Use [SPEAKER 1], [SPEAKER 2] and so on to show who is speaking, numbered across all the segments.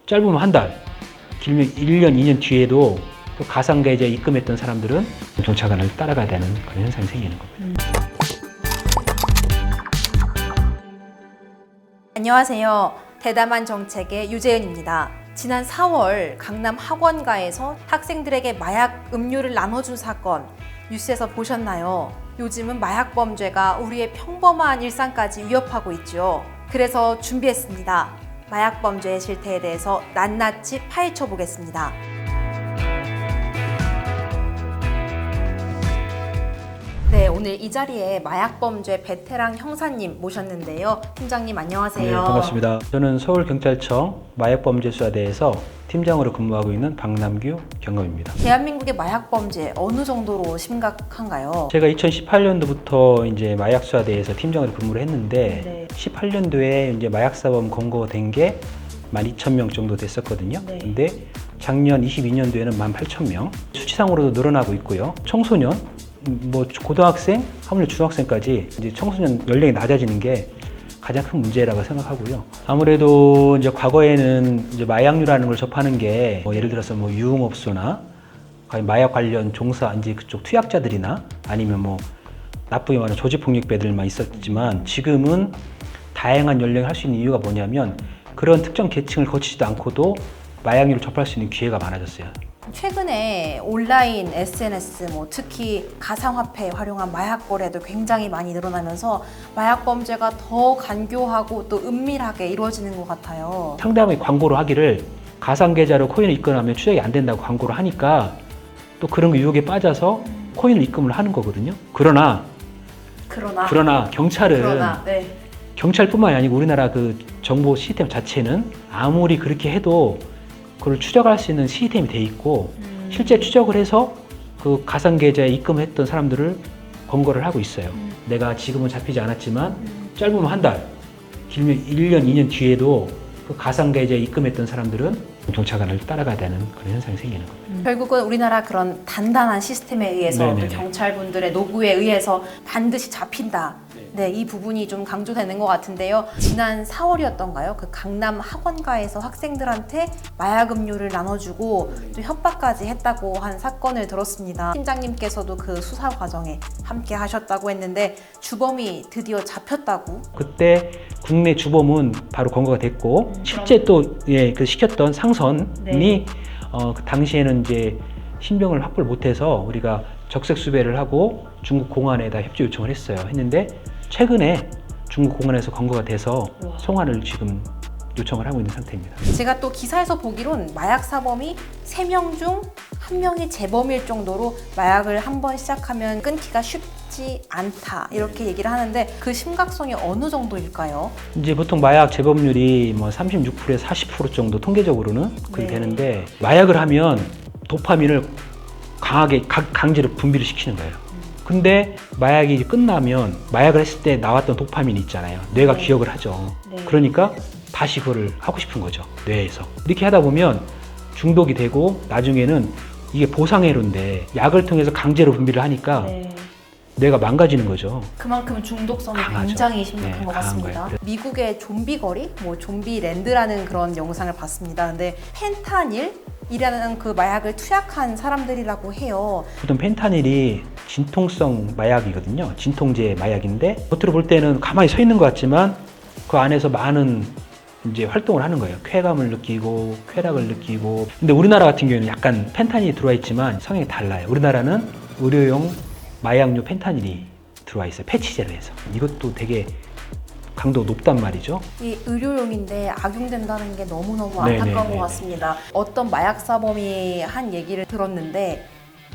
[SPEAKER 1] 짧으면 한 달, 길면 1년, 2년 뒤에도 또 가상계좌에 입금했던 사람들은 경찰관을 따라가야 되는 그런 현상이 생기는 겁니다.
[SPEAKER 2] 안녕하세요. 대담한 정책의 유재은입니다. 지난 4월 강남 학원가에서 학생들에게 마약 음료를 나눠준 사건 뉴스에서 보셨나요? 요즘은 마약 범죄가 우리의 평범한 일상까지 위협하고 있죠. 그래서 준비했습니다. 마약 범죄의 실태에 대해서 낱낱이 파헤쳐 보겠습니다. 네, 오늘 이 자리에 마약범죄 베테랑 형사님 모셨는데요. 팀장님 안녕하세요.
[SPEAKER 1] 네, 반갑습니다. 저는 서울경찰청 마약범죄수사대에서 팀장으로 근무하고 있는 박남규 경감입니다.
[SPEAKER 2] 대한민국의 마약범죄 어느 정도로 심각한가요?
[SPEAKER 1] 제가 2018년도부터 이제 마약수사대에서 팀장으로 근무를 했는데
[SPEAKER 2] 네.
[SPEAKER 1] 18년도에 이제 마약사범 검거된 게 12,000명 정도 됐었거든요.
[SPEAKER 2] 네.
[SPEAKER 1] 근데 작년 22년도에는 18,000명. 수치상으로도 늘어나고 있고요. 청소년, 뭐 고등학생, 하물며 중학생까지 이제 청소년 연령이 낮아지는 게 가장 큰 문제라고 생각하고요. 아무래도 이제 과거에는 이제 마약류라는 걸 접하는 게 뭐 예를 들어서 뭐 유흥업소나 마약 관련 종사 이제 그쪽 투약자들이나 아니면 뭐 나쁘게 말하면 조직폭력배들만 있었지만 지금은 다양한 연령이 할 수 있는 이유가 뭐냐면 그런 특정 계층을 거치지도 않고도 마약류를 접할 수 있는 기회가 많아졌어요.
[SPEAKER 2] 최근에 온라인 SNS, 특히 가상화폐 활용한 마약 거래도 굉장히 많이 늘어나면서 마약 범죄가 더 간교하고 또 은밀하게 이루어지는 것 같아요.
[SPEAKER 1] 상담의 광고를 하기를 가상계좌로 코인을 입금하면 추적이 안 된다고 광고를 하니까 또 그런 유혹에 빠져서 코인을 입금을 하는 거거든요. 그러나 경찰은
[SPEAKER 2] 네.
[SPEAKER 1] 경찰뿐만이 아니고 우리나라 그 정보 시스템 자체는 아무리 그렇게 해도 그걸 추적할 수 있는 시스템이 돼 있고 실제 추적을 해서 그 가상계좌에 입금을 했던 사람들을 검거를 하고 있어요. 내가 지금은 잡히지 않았지만 짧으면 한 달, 길면 1년, 2년 뒤에도 그 가상계좌에 입금했던 사람들은 경찰관을 따라가야 되는 그런 현상이 생기는 겁니다.
[SPEAKER 2] 결국은 우리나라 그런 단단한 시스템에 의해서
[SPEAKER 1] 네네네.
[SPEAKER 2] 또 경찰분들의 노고에 의해서 반드시 잡힌다. 네, 이 부분이 좀 강조되는 것 같은데요. 지난 4월이었던가요? 그 강남 학원가에서 학생들한테 마약 음료를 나눠주고 좀 협박까지 했다고 한 사건을 들었습니다. 팀장님께서도 그 수사 과정에 함께 하셨다고 했는데 주범이 드디어 잡혔다고?
[SPEAKER 1] 그때 국내 주범은 바로 검거가 됐고 실제 또 그 시켰던 상선이 그 당시에는 이제 신병을 확보를 못해서 우리가 적색 수배를 하고 중국 공안에다 협조 요청을 했는데 최근에 중국 공안에서 검거가 돼서 송환을 지금 요청을 하고 있는 상태입니다.
[SPEAKER 2] 제가 또 기사에서 보기론 마약 사범이 3명 중 1명이 재범일 정도로 마약을 한번 시작하면 끊기가 쉽지 않다 이렇게 얘기를 하는데 그 심각성이 어느 정도일까요?
[SPEAKER 1] 이제 보통 마약 재범률이 뭐 36%에서 40% 정도 통계적으로는 그렇게 되는데 마약을 하면 도파민을 강하게 강제로 분비를 시키는 거예요. 근데 마약이 끝나면 마약을 했을 때 나왔던 도파민이 있잖아요. 뇌가 기억을 하죠. 그러니까 다시 그거를 하고 싶은 거죠. 뇌에서. 이렇게 하다 보면 중독이 되고 나중에는 이게 보상회로인데 약을 통해서 강제로 분비를 하니까 뇌가 망가지는 거죠.
[SPEAKER 2] 그만큼 중독성이
[SPEAKER 1] 강하죠.
[SPEAKER 2] 굉장히 심각한 것
[SPEAKER 1] 강한
[SPEAKER 2] 같습니다.
[SPEAKER 1] 거예요.
[SPEAKER 2] 미국의 좀비 거리, 좀비랜드라는 그런 영상을 봤습니다. 근데 펜타닐이라는 그 마약을 투약한 사람들이라고 해요.
[SPEAKER 1] 보통 펜타닐이 진통성 마약이거든요. 진통제 마약인데 겉으로 볼 때는 가만히 서 있는 것 같지만 그 안에서 많은 이제 활동을 하는 거예요. 쾌감을 느끼고 쾌락을 느끼고. 근데 우리나라 같은 경우에는 약간 펜타닐이 들어와 있지만 성향이 달라요. 우리나라는 의료용 마약류 펜타닐이 들어와 있어요. 패치제로 해서. 이것도 되게 강도 높단 말이죠.
[SPEAKER 2] 이 의료용인데 악용된다는 게 너무너무
[SPEAKER 1] 네네네네.
[SPEAKER 2] 안타까운 것 같습니다. 어떤 마약 사범이 한 얘기를 들었는데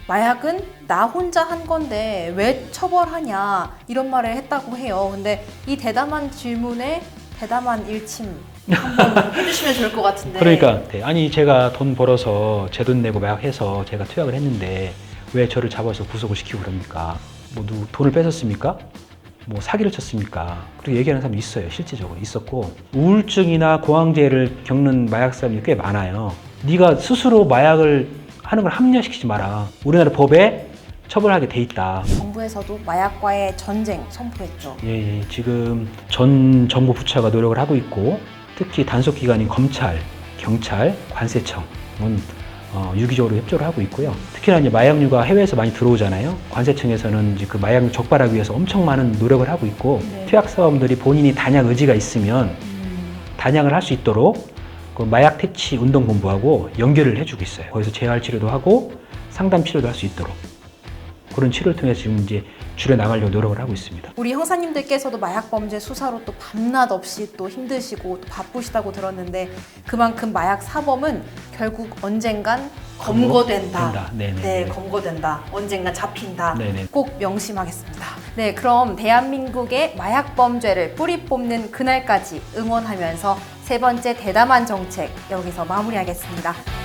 [SPEAKER 2] 마약은 나 혼자 한 건데 왜 처벌하냐 이런 말을 했다고 해요. 근데 이 대담한 질문에 대담한 일침 한번 해주시면 좋을 것 같은데.
[SPEAKER 1] 그러니까 아니 제가 돈 벌어서 제 돈 내고 마약해서 제가 투약을 했는데 왜 저를 잡아서 구속을 시키고 그럽니까? 뭐 누구 돈을 뺏었습니까? 뭐 사기를 쳤습니까? 그렇게 얘기하는 사람이 있어요. 실제적으로 있었고 우울증이나 공황장애를 겪는 마약 사람이 꽤 많아요. 네가 스스로 마약을 하는 걸 합리화시키지 마라. 우리나라 법에 처벌하게 돼 있다.
[SPEAKER 2] 정부에서도 마약과의 전쟁 선포했죠.
[SPEAKER 1] 예, 지금 전 정부 부처가 노력을 하고 있고 특히 단속 기관인 검찰, 경찰, 관세청은 유기적으로 협조를 하고 있고요. 특히나 이제 마약류가 해외에서 많이 들어오잖아요. 관세청에서는 이제 그 마약류 적발하기 위해서 엄청 많은 노력을 하고 있고,
[SPEAKER 2] 네.
[SPEAKER 1] 투약사범들이 본인이 단약 의지가 있으면 단약을 할 수 있도록 그 마약 퇴치 운동본부하고 연결을 해주고 있어요. 거기서 재활 치료도 하고 상담 치료도 할 수 있도록 그런 치료를 통해서 지금 이제 줄여 나가려고 노력을 하고 있습니다.
[SPEAKER 2] 우리 형사님들께서도 마약 범죄 수사로 또 밤낮 없이 또 힘드시고 또 바쁘시다고 들었는데 그만큼 마약 사범은 결국 언젠간 검거된다.
[SPEAKER 1] 된다. 네네.
[SPEAKER 2] 네, 검거된다. 언젠간 잡힌다.
[SPEAKER 1] 네네.
[SPEAKER 2] 꼭 명심하겠습니다. 네, 그럼 대한민국의 마약 범죄를 뿌리 뽑는 그날까지 응원하면서 세 번째 대담한 정책 여기서 마무리하겠습니다.